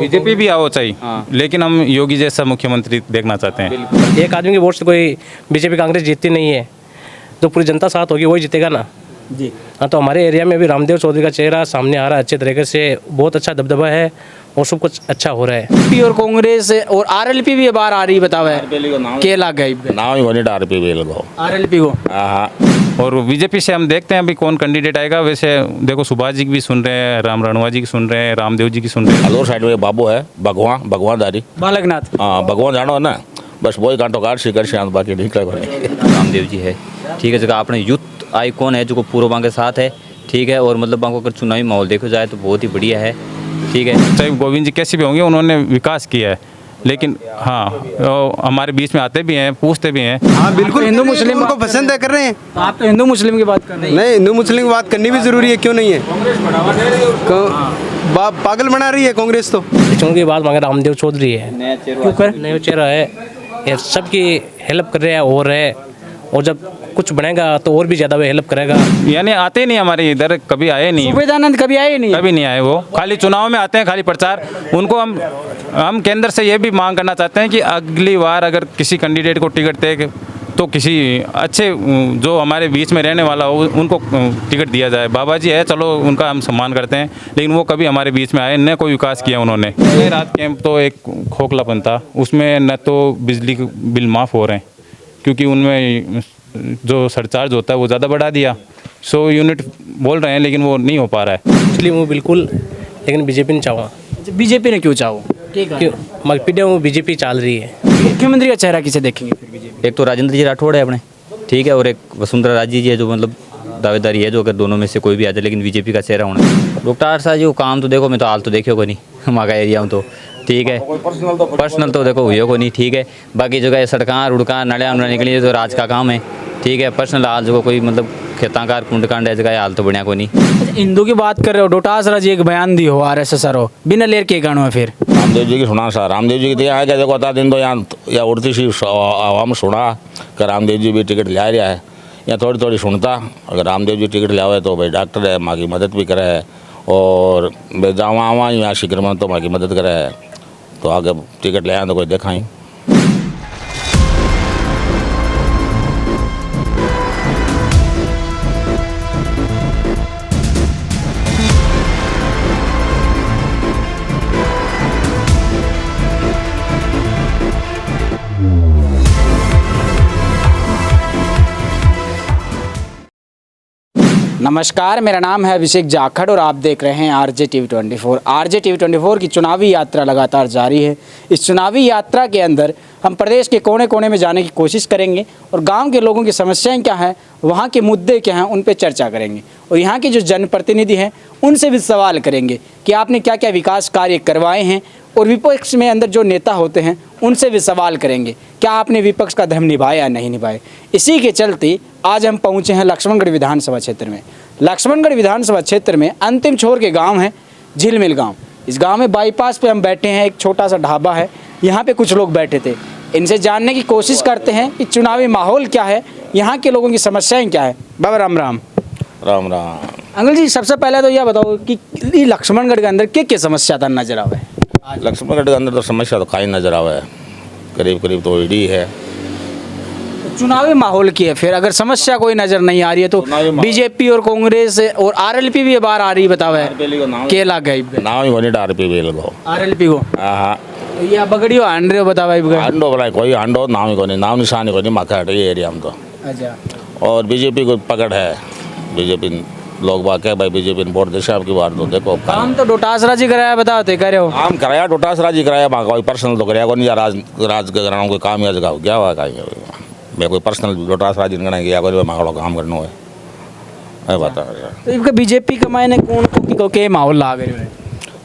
BJP भी आओ चाहिए, लेकिन हम योगी जैसा मुख्यमंत्री देखना चाहते हैं। एक आदमी के वोट से कोई बीजेपी कांग्रेस जीतती नहीं है, जो पूरी जनता साथ होगी वही जीतेगा ना जी। हाँ, तो हमारे एरिया में भी रामदेव चौधरी का चेहरा सामने आ रहा है अच्छे तरीके से, बहुत अच्छा दबदबा है और सब कुछ अच्छा हो रहा है। बीजेपी और कांग्रेस और आरएलपी भी बाहर आ रही, बतावे के लाग गई नाम ही वही आरपीवी लगो आरएलपी को। हाँ। और बीजेपी से हम देखते हैं अभी कौन कैंडिडेट आएगा। वैसे देखो सुभाष जी की भी सुन रहे हैं, राम रणवा जी की सुन रहे हैं, रामदेव जी की सुन रहे हैं। अलोर साइड में बाबू है भगवानदारी, बालकनाथ, हाँ भगवान जानो है ना, बस वही कांटो काट सी कर शांत बाकी निकला रामदेव जी है, ठीक है। जगह अपने यूथ आइकॉन है जो पूर्व के साथ है, ठीक है। और मतलब अगर चुनावी माहौल देखो जाए तो बहुत ही बढ़िया है, ठीक है। चाहे गोविंद जी कैसे भी होंगे, उन्होंने विकास किया है, लेकिन हाँ हमारे बीच में आते भी हैं, पूछते भी हैं। हाँ बिल्कुल, हिंदू मुस्लिम को पसंद है कर रहे हैं। तो आप तो हिंदू मुस्लिम की बात कर रहे हैं। नहीं, हिंदू मुस्लिम की बात करनी भी जरूरी है, क्यों नहीं है। पागल बना रही है कांग्रेस तो। चुनाव की बात मांगे रामदेव चौधरी है, नया चेहरा है, ये सबकी हेल्प कर रहे हैं और है, और जब कुछ बनेगा तो और भी ज़्यादा वो हेल्प करेगा। यानी आते नहीं हमारे इधर, कभी आए नहीं, सुबेदानंद कभी आए नहीं, कभी नहीं आए। वो खाली चुनाव में आते हैं, खाली प्रचार। उनको हम केंद्र से ये भी मांग करना चाहते हैं कि अगली बार अगर किसी कैंडिडेट को टिकट दे तो किसी अच्छे जो हमारे बीच में रहने वाला हो उनको टिकट दिया जाए। बाबा जी है, चलो उनका हम सम्मान करते हैं, लेकिन वो कभी हमारे बीच में आए न कोई विकास किया उन्होंने। रात कैंप तो एक खोखलापन था उसमें, न तो बिजली के बिल माफ़ हो रहे हैं क्योंकि उनमें जो सरचार्ज होता है वो ज़्यादा बढ़ा दिया। 100 यूनिट बोल रहे हैं लेकिन वो नहीं हो पा रहा है। इसलिए वो बिल्कुल, लेकिन बीजेपी नहीं चाहूँगा। बीजेपी ने क्यों चाहो? क्यों हमारी पीढ़ी में बीजेपी चल रही है। मुख्यमंत्री का चेहरा किसे देखेंगे फिर बीजेपी? एक तो राजेंद्र जी राठौड़ है अपने, ठीक है। और एक वसुंधरा राजे जी है जो मतलब दावेदारी है जो अगर दोनों में से कोई भी आ जाए, लेकिन बीजेपी का चेहरा होना। डॉक्टर शाह जी को काम तो देखो, मैं तो हाल तो देखियो को नहीं हमारा एरिया में तो, ठीक है। पर्सनल तो देखो हुई को नहीं, ठीक है। बाकी जगह सड़कां रुड़कां नलियाँ निकली तो राज का काम है, ठीक है। पर्सनल हाल जो कोई मतलब खेतांकार कुंडकांड है जगह हाल तो बढ़िया को नहीं। हिंदू की बात कर रहे हो, डोटासरा जी एक बयान दी हो RSS हो, बिना लेर के गानो है फिर रामदेव जी की सुना सा, रामदेव जी की तो यहाँ क्या देखो आता दिन तो यहाँ या उड़ती सी आवाम सुना कि रामदेव जी भी टिकट ले रहा है, या थोड़ी थोड़ी सुनता। अगर रामदेव जी टिकट ले आवे तो भाई डॉक्टर है, माँ की मदद भी करे है, और जावा आवा यहाँ शिकर में तो माँ की मदद करे है, तो आगे टिकट ले आए तो कोई देखा ही। नमस्कार, मेरा नाम है अभिषेक जाखड़ और आप देख रहे हैं RJ TV 24। RJ TV 24 की चुनावी यात्रा लगातार जारी है। इस चुनावी यात्रा के अंदर हम प्रदेश के कोने कोने में जाने की कोशिश करेंगे और गांव के लोगों की समस्याएं क्या हैं, वहां के मुद्दे क्या हैं, उन पर चर्चा करेंगे और यहाँ के जो जनप्रतिनिधि हैं उनसे भी सवाल करेंगे कि आपने क्या क्या विकास कार्य करवाए हैं, और विपक्ष में अंदर जो नेता होते हैं उनसे भी सवाल करेंगे क्या आपने विपक्ष का धर्म निभाया या नहीं निभाया। इसी के चलते आज हम पहुंचे हैं लक्ष्मणगढ़ विधानसभा क्षेत्र में। लक्ष्मणगढ़ विधानसभा क्षेत्र में अंतिम छोर के गांव है झिलमिल गांव। इस गांव में बाईपास पे हम बैठे हैं, एक छोटा सा ढाबा है, यहाँ पे कुछ लोग बैठे थे। इनसे जानने की कोशिश करते हैं कि चुनावी माहौल क्या है, यहाँ के लोगों की समस्याएँ क्या है। बाबा राम राम। राम राम। अंकल जी, सबसे पहले तो यह बताओ कि लक्ष्मणगढ़ के अंदर क्या समस्या था नजर आवे? लक्ष्मणगढ़ के अंदर तो समस्या तो खाई नजर आवे है, करीब करीब तो ईडी है। चुनावी माहौल की है फिर, अगर समस्या कोई नजर नहीं आ रही है तो बीजेपी और कांग्रेस और आरएलपी भी बाहर आ रही, बतावे के लाग गई नाम ही वही आरपीवी लगो आरएलपी को। हाँ, तो ये बगड़ियो हांड रहे हो, बतावे हांडो बोला कोई हांडो नाम ही को नहीं, नाम निशान ही को नहीं माखा हटे ये एरिया में तो। अच्छा। और बीजेपी को पकड़ है, बीजेपी लोग बात है भाई बीजेपी ने वोट देशा आपकी बार तो देखो काम तो डोटासरा जी कराया, बताते करे हो काम कराया, डोटासरा जी कराया, वहाँ कोई पर्सनल तो कराया नहीं, राजघराना कोई काम या जगह क्या हुआ कहीं मैं कोई पर्सनल डोटासरा जी ने गया कोई वहाँ काम करना है बता। तो इनका बीजेपी का मायने कौन को के माहौल ला गए?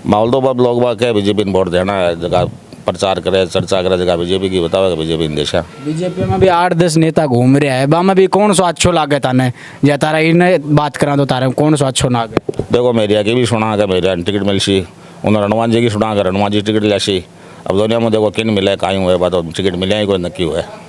माहौल तो अब लोग बात है बीजेपी ने वोट देना है, जगह प्रचार करे चर्चा करे जगह बीजेपी की बताओ बीजेपी ने देशा। बीजेपी में भी 8-10 नेता घूम रहे हैं, बामा भी कौन सा अच्छो लागे ताने या तारा इन्हें बात करा तो तारे कौन सा अच्छो लागे? देखो मेरिया की भी सुना कि मेरिया टिकट मिलसी, उन्होंने हनुमान जी की सुना कर हनुमान जी टिकट लियासी। अब दुनिया में देखो किन मिले कहीं हुए बात टिकट मिले ही कोई नक्की हुआ है।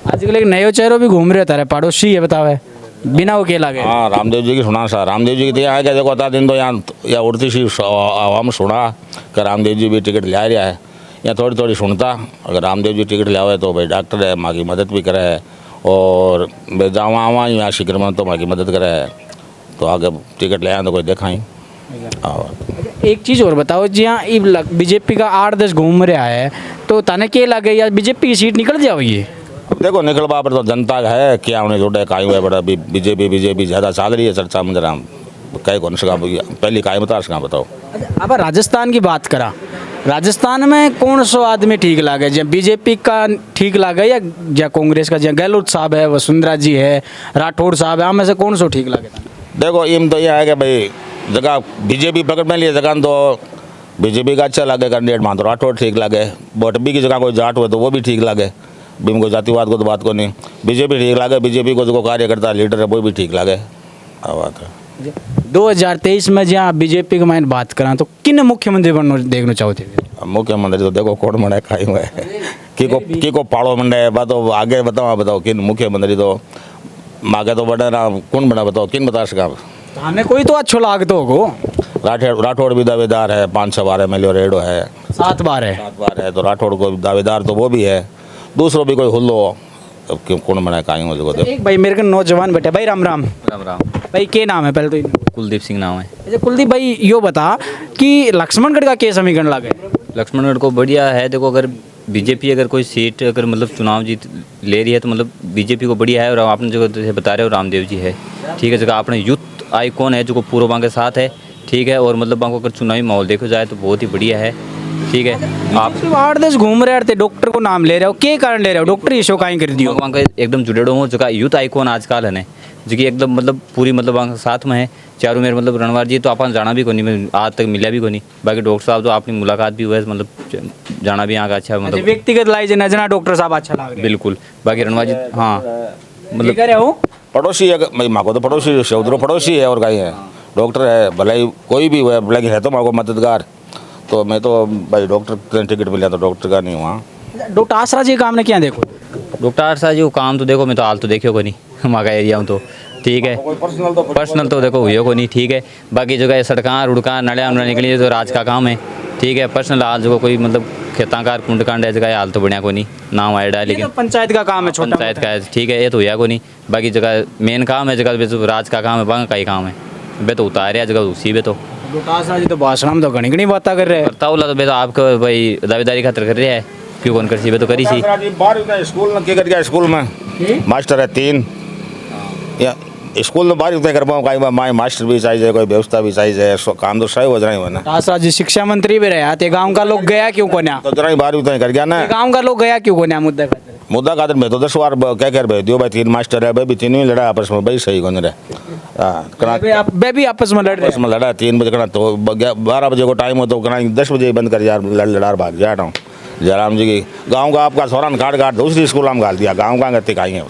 आजकल एक नयो चेहरों भी घूम रहे तारे पड़ोसी है, बतावे बिना अकेला गए? हाँ रामदेव जी की सुना सा, रामदेव जी की यहाँ क्या देखो आता दिन तो यहाँ या उड़ती सी आवाम सुना कि रामदेव जी भी टिकट ले रहा है, या थोड़ी थोड़ी सुनता। अगर रामदेव जी टिकट ले आवे तो भाई डॉक्टर है, माँ की मदद भी करे है, और जावा आवा यहाँ शिक्र में तो माँ की मदद करे है, तो आगे टिकट ले आए तो कोई देखा ही। एक चीज़ और बताओ जी, हाँ बीजेपी का 8-10 घूम रहा है, तो ताने के लगे या बीजेपी की सीट निकल जाओगी? अब देखो निकल पा पर तो जनता का है, क्या उन्हें जोड़े कायम है बड़ा बीजेपी ज़्यादा चल रही है चर्चा में, जरा कई कौन सा पहली कायम बता सका बताओ। अब राजस्थान की बात करा, राजस्थान में कौन सो आदमी ठीक लगे, जब बीजेपी का ठीक लगे या कांग्रेस का, जहाँ गहलोत साहब है, वसुंधरा जी है, राठौड़ साहब है, में से कौन सो ठीक लगे? देखो इम तो यह है कि भाई जगह बीजेपी पकड़ में लिए जगह तो बीजेपी का अच्छा लगे कैंडिडेट, मान तो राठौड़ ठीक लगे, बटबी की जगह कोई जाट हुए तो वो भी ठीक लगे, बीम को जातिवाद को तो बात को नहीं, बीजेपी ठीक लगे, बीजेपी को जो कार्यकर्ता लीडर है वो भी ठीक लगे। बात है 2023 में जहाँ बीजेपी के मायने बात करा तो किन मुख्यमंत्री बनना देखना चाहते थे? मुख्यमंत्री तो देखो कौन बना खाई हुआ है की को पाड़ो मंडा है, बात आगे बताओ किन मुख्यमंत्री तो मांगे तो बड़ा ना कौन बना बताओ, किन बता सका? हमें कोई तो अच्छो लागतो होगो। राठौड़ भी दावेदार है, 5-6 बार MLA रेडो है, 7 बार है, 7 बार है, तो राठौड़ को दावेदार तो वो भी है, दूसरों भी कोई हुल्लो अब क्यों कौन बनाए काई हो जो। एक भाई मेरे को नौजवान बैठे, भाई राम राम। राम राम। भाई क्या नाम है पहले तो? कुलदीप सिंह नाम है। अच्छा कुलदीप भाई, यो बता कि लक्ष्मणगढ़ का क्या समीकरण लगे? लक्ष्मणगढ़ को बढ़िया है, देखो अगर बीजेपी अगर कोई सीट अगर मतलब चुनाव जीत ले रही है तो मतलब बीजेपी को बढ़िया है, और आपने जो जैसे बता रहे हो रामदेव जी है, ठीक है, जगह आपने यूथ आइकॉन है जो पूर्व बांग के साथ है, ठीक है, और मतलब बांग को अगर चुनावी माहौल देखो जाए तो बहुत ही बढ़िया है, ठीक है। आप 8-10 घूम रहे थे, डॉक्टर को नाम ले रहे हो, क्या कारण ले रहे हो? डॉक्टर ये शो काहीं कर दियो? वहाँ का एकदम जुड़ेड़ो हो जगह यूथ आइकॉन आजकल है जो कि एकदम मतलब पूरी मतलब वहाँ साथ में है चारों मेरे मतलब रणवार जी तो आप जाना भी को नहीं, आज तक मिला भी को नहीं, बाकी डॉक्टर साहब तो आपकी मुलाकात भी हुआ है, मतलब जाना भी यहाँ का अच्छा मतलब व्यक्तिगत लाई न जना डॉक्टर साहब अच्छा लग रहे बिल्कुल। बाकी रणवार जी हाँ मतलब कर रहे हो पड़ोसी है भाई, माँ को तो पड़ोसी चौधरी पड़ोसी है और कहीं है, डॉक्टर है भले ही कोई भी हुआ, भले है तो माँ को मददगार, तो मैं तो भाई डॉक्टर टिकट मिला तो डॉक्टर का नहीं हुआ। डॉक्टर आसरा जी काम ने क्या देखो? डॉक्टर आरसा जी वो काम तो देखो मैं तो हाल तो देखियो को नहीं वहाँ का एरिया में तो, ठीक है, पर्सनल तो देखो हुई को नहीं, ठीक है, बाकी जगह सड़कां रुड़कां नलियाँ निकली तो राज का काम है, ठीक है, पर्सनल हाल जो कोई मतलब खेतांकार कुंडकांड है जगह हाल तो बढ़िया को नहीं नाम आया, लेकिन पंचायत का काम है, छोटा पंचायत का है, ठीक है, ये तो हुआ को नहीं, बाकी जगह मेन काम है जगह राज का काम है, बांग का ही काम है, बे तो उतार जगह उसी बे तो डॉक्टर आसरा जी तो भाषण में तो घनी बातें कर रहे हैं। करता होला तो बे तो आपको भाई दावेदारी खातर कर रहा है, क्यों कौन कर सी बे तो करी सी। स्कूल में क्या कर गया, स्कूल में मास्टर है 3 या स्कूल में 12 कर पाऊँ, कई बार मास्टर भी चाहिए, कोई व्यवस्था भी चाहिए, काम तो सही हो जाए बना। आसरा जी शिक्षा मंत्री भी रहे आते, गांव का लोग गया क्यों को ना? तो जरा 12 कर गया ना, गांव का लोग गया क्यों को ना? मुद्दा खातर मैं तो 10 बार क्या कर भेज दियो भाई, 3 मास्टर है भाई, भी तीनों ही लड़ा आपस में भाई, सही कौन रहे बे भी आपस में लड़ रहे आपस में लड़ा 3 बजे करना तो 12 बजे को टाइम हो तो करना 10 बजे बंद कर यार, लड़ा भाग जा रहा हूँ। जयराम जी की गाँव का आपका सौरान काट दूसरी स्कूल में गाल दिया, गाँव का गति खाई है।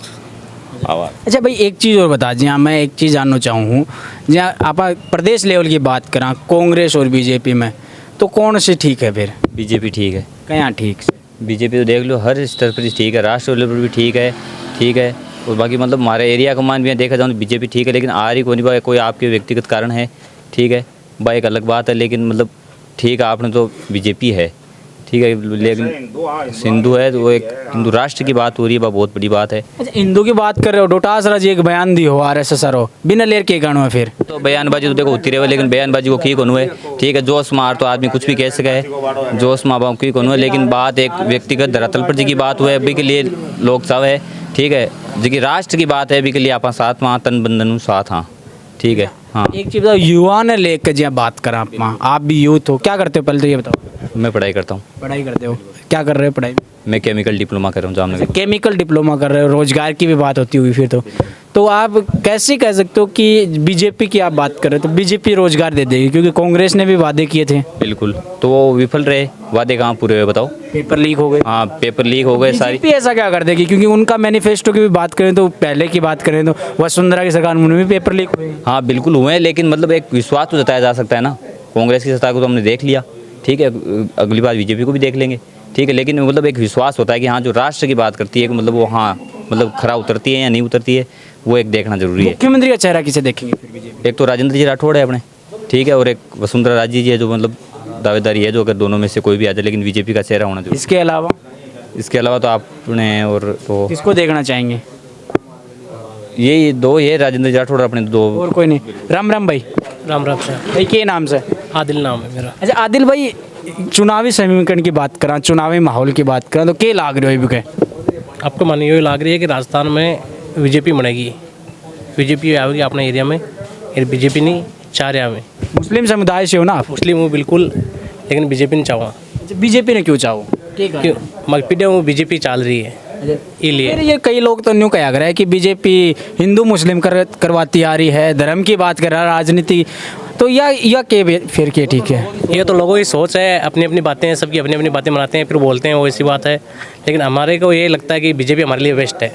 अच्छा भाई एक चीज़ और बता, जहाँ मैं एक चीज़ जानना चाहूँ, जहाँ आप प्रदेश लेवल की बात करा कांग्रेस और बीजेपी में, तो कौन से ठीक है फिर? बीजेपी ठीक है। क्या ठीक से? बीजेपी तो देख लो हर स्तर पर ठीक है, राष्ट्र लेवल पर भी ठीक है, ठीक है, और बाकी मतलब हमारे एरिया का मान भी देखा जाए तो बीजेपी ठीक है, लेकिन आ रही कोई नहीं, कोई आपके व्यक्तिगत कारण है, ठीक है भाई, एक अलग बात है, लेकिन मतलब ठीक है आपने तो बीजेपी है, ठीक है, लेकिन सिंधु है तो वो एक हिंदू राष्ट्र की बात हो रही है, बहुत बड़ी बात है। अच्छा हिंदू की बात कर रहे हो, डॉक्टर आसरा जी एक बयान दी हो RSS हो, बिना लेर के गानो है फिर तो बयानबाजी तो देखो होती रहे, लेकिन बयानबाजी को की कौन हुए, ठीक है, जोश मार तो आदमी कुछ भी कह सके है, जोश माँ बाप की कौन हुए, लेकिन बात एक व्यक्तिगत धरातल पर जी की बात हुए अभी के लिए लोग सब है, ठीक है, जी की राष्ट्र की बात है अभी के लिए आप साथ में तन बंधन साथ हाँ, ठीक है। हाँ एक चीज़ बताओ, युवा ने लेकर जी बात करा, आप भी यूथ हो, क्या करते हो पहले तो ये बताओ? मैं पढ़ाई करता हूँ। पढ़ाई करते हो, क्या कर रहे हो पढ़ाई? मैं केमिकल डिप्लोमा कर रहा हूँ जामनगर। केमिकल डिप्लोमा कर रहे हो, रोजगार की भी बात होती हुई फिर तो आप कैसे कह सकते हो कि बीजेपी की आप बात कर रहे हो तो बीजेपी रोजगार दे देगी, क्योंकि कांग्रेस ने भी वादे किए थे। बिल्कुल, तो वो विफल रहे, वादे कहाँ पूरे हुए बताओ? पेपर लीक हो गए। हाँ पेपर लीक हो गए सारी। बीजेपी ऐसा क्या कर देगी, क्योंकि उनका मैनिफेस्टो की भी बात करें तो पहले की बात करें तो वसुंधरा की सरकार में भी पेपर लीक हुए। हाँ बिल्कुल हुए हैं, लेकिन मतलब एक विश्वास तो जताया जा सकता है ना, कांग्रेस की सत्ता को तो हमने देख लिया, ठीक है, अगली बार बीजेपी को भी देख लेंगे, ठीक है, लेकिन मतलब एक विश्वास होता है कि हाँ जो राष्ट्र की बात करती है कि मतलब वो हाँ मतलब खरा उतरती है या नहीं उतरती है, वो एक देखना जरूरी है। मुख्यमंत्री का चेहरा किसे देखेंगे फिर बीजेपी? एक तो राजेंद्र जी राठौड़ है अपने, ठीक है, और एक वसुंधरा राजे जी है जो मतलब दावेदारी है जो अगर दोनों में से कोई भी आ जाए, लेकिन बीजेपी का चेहरा होना जरूरी। इसके अलावा तो आपने और तो किसको देखना चाहेंगे? यही दो, ये राजेंद्र जी राठौड़ अपने दो। और कोई नहीं? राम राम भाई। राम राम से भाई के नाम से? आदिल नाम है मेरा। अच्छा आदिल भाई, चुनावी समीकरण की बात करा, चुनावी माहौल की बात करा तो के लाग रहे हो अभी के? आपको मन ये लग रही है कि राजस्थान में बीजेपी बनेगी, बीजेपी आएगी अपने एरिया में, बीजेपी नहीं चाह रहा में। मुस्लिम समुदाय से हो ना आप? मुस्लिम हूँ बिल्कुल, लेकिन बीजेपी नहीं चाहूँगा। बीजेपी ने क्यों चाहो? क्यों मगपीडिया वो बीजेपी चल रही है इसलिए। फिर ये कई लोग तो न्यू कहा रहे हैं कि बीजेपी हिंदू मुस्लिम करवाती आ रही है, धर्म की बात कर रहा है, राजनीति, तो या के फिर के ठीक है? ये तो लोगों की सोच है, अपनी अपनी बातें हैं, सबकी अपनी अपनी बातें बनाते हैं फिर बोलते हैं, वो ऐसी बात है। लेकिन हमारे को ये लगता है कि बीजेपी हमारे लिए बेस्ट है,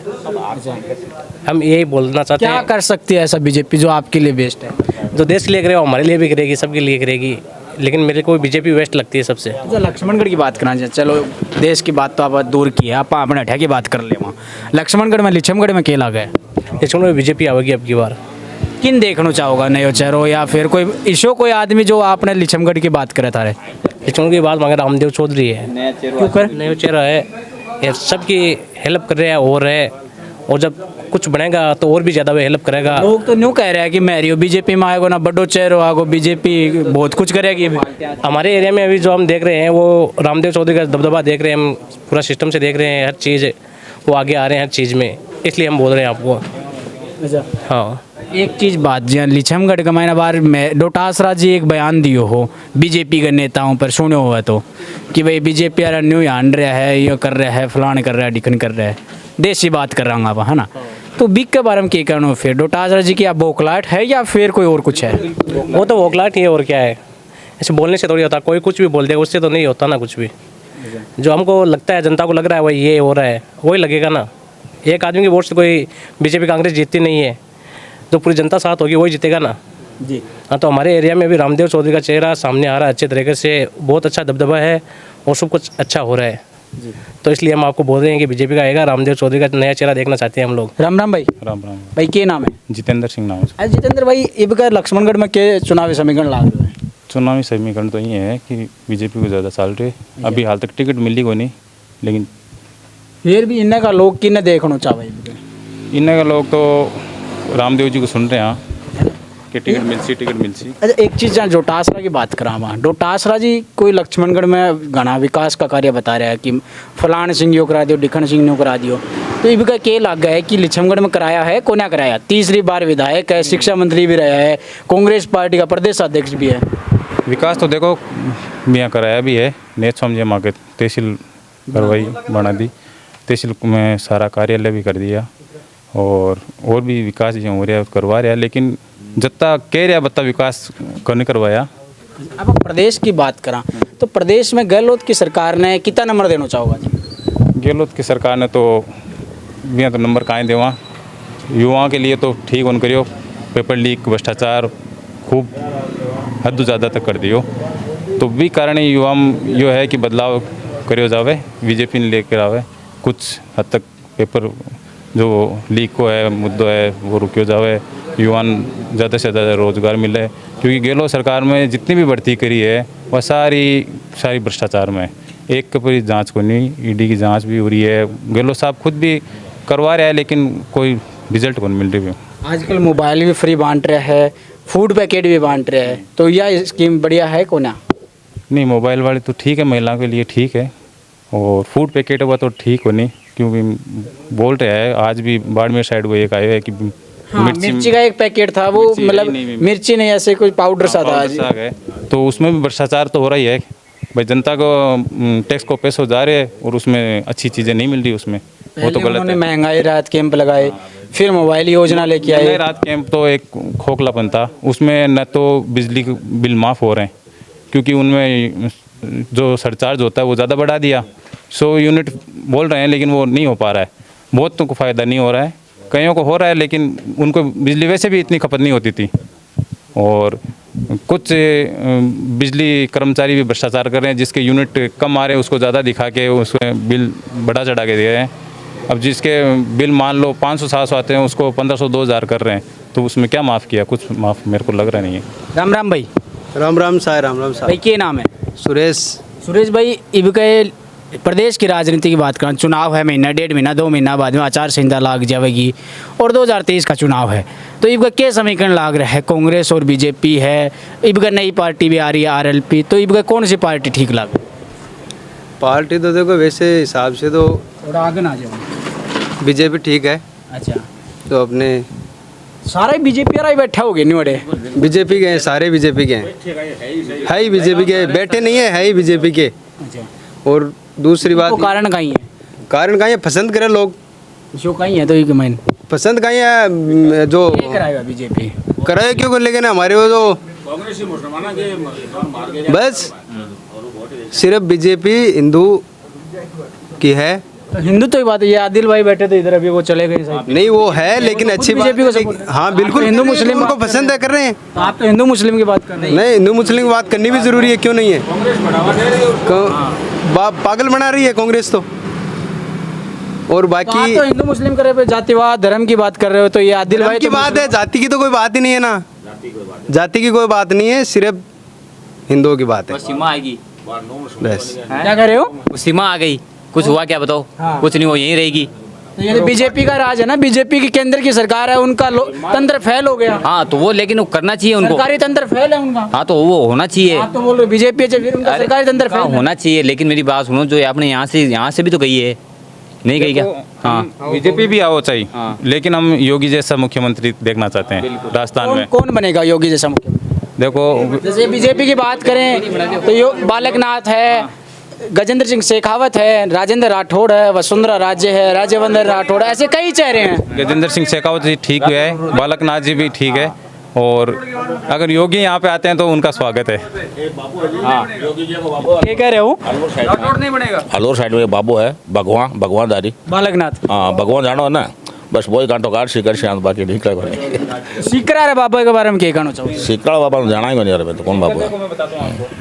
हम यही बोलना चाहते क्या हैं। कर सकती है ऐसा बीजेपी जो आपके लिए बेस्ट है? जो देश के लिए करे वो हमारे लिए भी करेगी, सबके लिए करेगी, लेकिन मेरे को बीजेपी बेस्ट लगती है सबसे। जो लक्ष्मणगढ़ की बात करना चाहिए, चलो देश की बात तो आप दूर की है, आप अपने अठा की बात कर ले। वहाँ लक्ष्मणगढ़ में लिछमगढ़ में केला गए, इसमें में बीजेपी आएगी अब की बार। किन देखना चाहोगा, नयो चेहरो या फिर कोई इशो, कोई आदमी जो आपने लिछमगढ़ की बात करे था? इसमें की बात मांगे रामदेव चौधरी है, क्यों कर? नया चेहरा है, ये सबकी हेल्प कर रहे हैं और है, और जब कुछ बनेगा तो और भी ज़्यादा वो हेल्प करेगा। लोग तो न्यू कह रहे हैं कि मैरियो बीजेपी में आएगा ना, बड़ो चेहरो आगो, बीजेपी बहुत कुछ करेगी। हमारे एरिया में अभी जो हम देख रहे हैं वो रामदेव चौधरी का दबदबा देख रहे हैं, हम पूरा सिस्टम से देख रहे हैं, हर चीज़ वो आगे आ रहे हैं हर चीज़ में, इसलिए हम बोल रहे हैं आपको। अच्छा हाँ, एक चीज़ बात जी, लिछमगढ़ का महीना बार में डोटासरा जी एक बयान दियो हो बीजेपी के नेताओं पर, सुनो हुआ तो कि भाई बीजेपी यार न्यू हान रहा है, ये कर रहा है, फलान कर रहा है, डिखन कर रहा है, देसी बात कर रहा हूँ आप, है ना? तो बिग के बारे में क्या कहना हो फिर? डोटासरा जी की आप बौखलाहट है या फिर कोई और कुछ है? वो तो वोकलाट ही है और क्या है, ऐसे बोलने से थोड़ी होता, कोई कुछ भी बोल देगा उससे तो नहीं होता ना कुछ भी। जो हमको लगता है, जनता को लग रहा है वही ये हो रहा है, वही लगेगा ना। एक आदमी की वोट से कोई बीजेपी कांग्रेस जीतती नहीं है, जो पूरी जनता साथ होगी वही जीतेगा ना जी। हाँ, तो हमारे एरिया में भी रामदेव चौधरी का चेहरा सामने आ रहा है अच्छे तरीके से, बहुत अच्छा दबदबा है और सब कुछ अच्छा हो रहा है जी। तो इसलिए हम आपको बोल रहे हैं कि बीजेपी का आएगा, रामदेव चौधरी का नया चेहरा देखना चाहते हैं हम लोग। राम राम भाई। राम राम। भाई के नाम है? जितेंद्र सिंह नाम है। अरे जितेंद्र भाई, इबका लक्ष्मणगढ़ में के चुनावी समीकरण लाग रहे हैं? चुनावी समीकरण तो ये है कि बीजेपी को ज़्यादा साल रहे, अभी हाल तक टिकट मिली को नहीं, लेकिन फिर भी इन्हें का लोग किन्हें देखना चाहे? इन्हें का लोग तो रामदेव जी को सुन रहे हैं कि टिकट मिलसी। अच्छा एक चीज़, जहाँ डोटासरा की बात करा, वहाँ डोटासरा जी कोई लक्ष्मणगढ़ में घना विकास का कार्य बता रहा है कि फलान सिंह यो करा दियो, डिखन सिंह ने करा दियो, तो इबका के लग गया है कि लिछमगढ़ में कराया है, कोना कराया? तीसरी बार विधायक है, शिक्षा मंत्री भी रहा है, कांग्रेस पार्टी का प्रदेश अध्यक्ष भी है। विकास तो देखो मियाँ कराया भी है, नेत समझे माँ के तहसील करवाई बना दी, तहसील में सारा कार्यालय भी कर दिया, और भी विकास जो हो रहा है करवा रहा है, लेकिन जितना कह रहा बत्ता विकास करने करवाया। अब प्रदेश की बात करा तो प्रदेश में गहलोत की सरकार ने कितना नंबर देना चाहोगा? गहलोत की सरकार ने तो बिना तो नंबर कहाँ देवा, युवाओं के लिए तो ठीक होन करियो, पेपर लीक भ्रष्टाचार खूब हद ज़्यादा तक कर दियो, तो भी कारण युवा यो है कि बदलाव करियो जावे, बीजेपी ने लेकर आवे, कुछ हद तक पेपर जो लीक को है मुद्दों है वो रुकियो जावे, युवान ज़्यादा से ज़्यादा रोज़गार मिले, क्योंकि गहलोत सरकार में जितनी भी भर्ती करी है वह सारी भ्रष्टाचार में, एक के पूरी जांच को नहीं, ईडी की जांच भी हो रही है, गहलोत साहब खुद भी करवा रहा है, लेकिन कोई रिजल्ट को नहीं मिल रही है। आजकल मोबाइल भी फ्री बांट रहा है, फूड पैकेट भी बांट रहा है, तो यह स्कीम बढ़िया है कोना? नहीं, मोबाइल वाले तो ठीक है, महिलाओं के लिए ठीक है, और फूड पैकेट हुआ तो ठीक हो नहीं, क्योंकि बोल रहे हैं आज भी बाड़मेर साइड वो एक आया है कि मिर्ची का एक पैकेट था, वो मतलब मिर्ची नहीं, ऐसे कोई पाउडर सा था, तो उसमें भी भ्रष्टाचार तो हो रही है भाई, जनता को टैक्स को पैसे जा रहे हैं और उसमें अच्छी चीज़ें नहीं मिल रही उसमें, वो तो गलत है। महंगाई राहत कैंप लगाए, फिर मोबाइल योजना लेके आए। राहत कैंप तो एक खोखलापन था, उसमें न तो बिजली के बिल माफ़ हो रहे हैं, क्योंकि उनमें जो सरचार्ज होता है वो ज़्यादा बढ़ा दिया, 100 यूनिट बोल रहे हैं, लेकिन वो नहीं हो पा रहा है, बहुत तो को फ़ायदा नहीं हो रहा है, कईयों को हो रहा है, लेकिन उनको बिजली वैसे भी इतनी खपत नहीं होती थी, और कुछ बिजली कर्मचारी भी भ्रष्टाचार कर रहे हैं, जिसके यूनिट कम आ रहे हैं उसको ज़्यादा दिखा के उसमें बिल बढ़ा चढ़ा के दे रहे हैं। अब जिसके बिल मान लो 500-700 आते हैं उसको 1500-2000 कर रहे हैं, तो उसमें क्या माफ़ किया? कुछ माफ़ मेरे को लग रहा नहीं है। राम राम भाई। राम राम साहब भाई के नाम है? सुरेश। सुरेश भाई, इबके प्रदेश की राजनीति की बात करें, चुनाव है, महीना 1.5 महीना 2 महीना बाद में आचार संहिता लाग जाएगी और 2023 का चुनाव है, तो इबका क्या समीकरण लाग रहा है? कांग्रेस और बीजेपी है, इबका नई पार्टी भी आ रही है RLP, तो इबका कौन सी पार्टी ठीक लग? पार्टी तो देखो वैसे हिसाब से तो थोड़ा आगे ना जाओ। बीजेपी ठीक है। अच्छा, तो अपने सारे बीजेपी वाला ही बैठा हो गए निवड़े? बीजेपी के हैं, सारे बीजेपी के हैं, है ही बीजेपी के, बैठे नहीं है ही बीजेपी के। अच्छा, और दूसरी बात, वो कारण कहीं है? कारण कहीं है, पसंद करे लोग, जो कहीं है तो ये मैंने पसंद कहीं है जो ये कराएगा बीजेपी। कराए क्यों, लेकिन हमारे वो तो बस सिर्फ बीजेपी हिंदू की है। तो हिंदुत्व की बात है, ये आदिल भाई बैठे थे इधर, अभी वो चले गए साइड। नहीं वो है, लेकिन अच्छी बात बीजेपी को है। support- हाँ बिल्कुल, हिंदू मुस्लिम उनको पसंद है, कर रहे हैं। तो आप तो हिंदू मुस्लिम की बात कर रहे हैं। नहीं, हिंदू मुस्लिम की बात करनी भी जरूरी है, क्यों नहीं है? पागल बना रही है कांग्रेस तो। और तो आप बाकी तो हिंदू मुस्लिम कर रहे हो, जातिवाद धर्म की बात कर रहे हो, तो ये आदिल धर्म भाई की तो बात है, जाति की तो कोई बात ही नहीं है ना, जाति की कोई बात नहीं है, सिर्फ हिंदुओं की बात है सीमा आएगी, बस। क्या कर रहे हो? सीमा आ गई, कुछ हुआ क्या बताओ? हाँ। कुछ नहीं, वो यहीं रहेगी। तो ये बीजेपी का राज है ना, बीजेपी की केंद्र की सरकार है, उनका तंत्र फैल हो गया, हाँ तो वो, लेकिन वो करना चाहिए उनको। सरकारी तंत्र फैल है उनका। हाँ तो वो होना चाहिए। आप तो बोल रहे बीजेपी है, फिर उनका अरे, सरकारी तंत्र हाँ, फैल है। होना चाहिए, लेकिन मेरी बात सुनो, जो आपने यहाँ से भी तो गई है, नहीं गई क्या? हाँ बीजेपी भी आओ चाहिए, हाँ। लेकिन हम योगी जैसा मुख्यमंत्री देखना चाहते हैं राजस्थान में। कौन बनेगा योगी जैसा मुख्यमंत्री? देखो जैसे बीजेपी की बात करें तो यो बालकनाथ है, गजेंद्र सिंह शेखावत है, राजेंद्र राठौड़ है, वसुंधरा राजे है, राज्यवर्धन राठौड़, ऐसे कई चेहरे हैं। गजेंद्र सिंह शेखावत जी ठीक है, बालकनाथ जी भी ठीक है, और अगर योगी यहाँ पे आते हैं तो उनका स्वागत है। क्या कह रहे हो? हलोर साइड में बाबू है, भगवान दारी। बालकनाथ हाँ भगवान जानो है ना, बस वही कांटो काट सीकर शांत, बाकी ठीक है। सीकरा रे बाबा के बारे में क्या कहना चाहोगे? सीकड़ा बाबा ने जाना ही नहीं यार, मैं तो कौन बाबू है?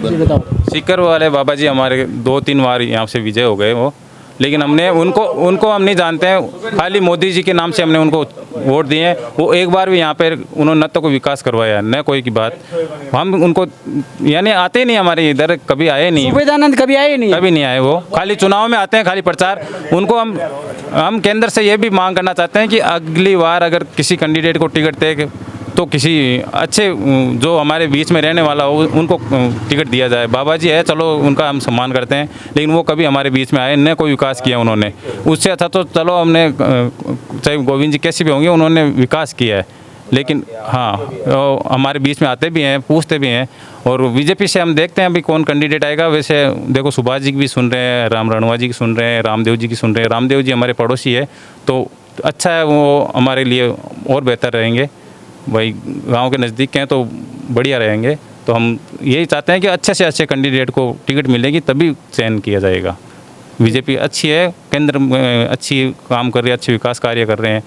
जी बताओ। सीकर वाले बाबा जी हमारे 2-3 बार यहाँ से विजय हो गए वो, लेकिन हमने उनको हम नहीं जानते हैं, खाली मोदी जी के नाम से हमने उनको वोट दिए हैं। वो एक बार भी यहाँ पर उन्होंने न तो कोई विकास करवाया, न कोई की बात, हम उनको यानी आते ही नहीं, हमारे इधर कभी आए नहीं, सुबेदानंद कभी आए नहीं? कभी नहीं आए, वो खाली चुनाव में आते हैं, खाली प्रचार। उनको हम केंद्र से ये भी मांग करना चाहते हैं कि अगली बार अगर किसी कैंडिडेट को टिकट दे तो किसी अच्छे जो हमारे बीच में रहने वाला हो उनको टिकट दिया जाए। बाबा जी है, चलो उनका हम सम्मान करते हैं, लेकिन वो कभी हमारे बीच में आए न कोई विकास किया उन्होंने। उससे अच्छा तो चलो हमने, चाहे गोविंद जी कैसे भी होंगे, उन्होंने विकास किया है, लेकिन हाँ हमारे बीच में आते भी हैं, पूछते भी हैं। और बीजेपी से हम देखते हैं अभी कौन कैंडिडेट आएगा। वैसे देखो सुभाष जी की भी सुन रहे हैं, राम रणवा जी की सुन रहे हैं, रामदेव जी की सुन रहे हैं। रामदेव जी हमारे पड़ोसी है, तो अच्छा है, वो हमारे लिए और बेहतर रहेंगे, भाई गांव के नज़दीक हैं तो बढ़िया रहेंगे। तो हम यही चाहते हैं कि अच्छे से अच्छे कैंडिडेट को टिकट मिलेगी तभी चयन किया जाएगा। बीजेपी अच्छी है, केंद्र में अच्छी काम कर रही है, अच्छे विकास कार्य कर रहे हैं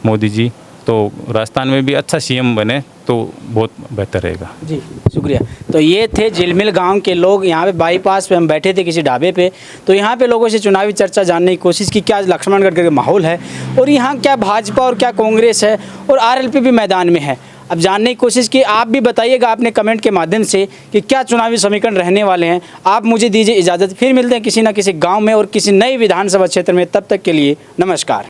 मोदी जी, तो राजस्थान में भी अच्छा CM बने तो बहुत बेहतर रहेगा। जी शुक्रिया। तो ये थे झिलमिल गांव के लोग। यहाँ पे बाईपास पे हम बैठे थे किसी ढाबे पे, तो यहाँ पे लोगों से चुनावी चर्चा जानने की कोशिश की, क्या लक्ष्मणगढ़ का माहौल है और यहाँ क्या भाजपा और क्या कांग्रेस है और RLP भी मैदान में है। अब जानने की कोशिश की, आप भी बताइएगा अपने कमेंट के माध्यम से कि क्या चुनावी समीकरण रहने वाले हैं। आप मुझे दीजिए इजाज़त, फिर मिलते हैं किसी न किसी गाँव में और किसी नए विधानसभा क्षेत्र में। तब तक के लिए नमस्कार।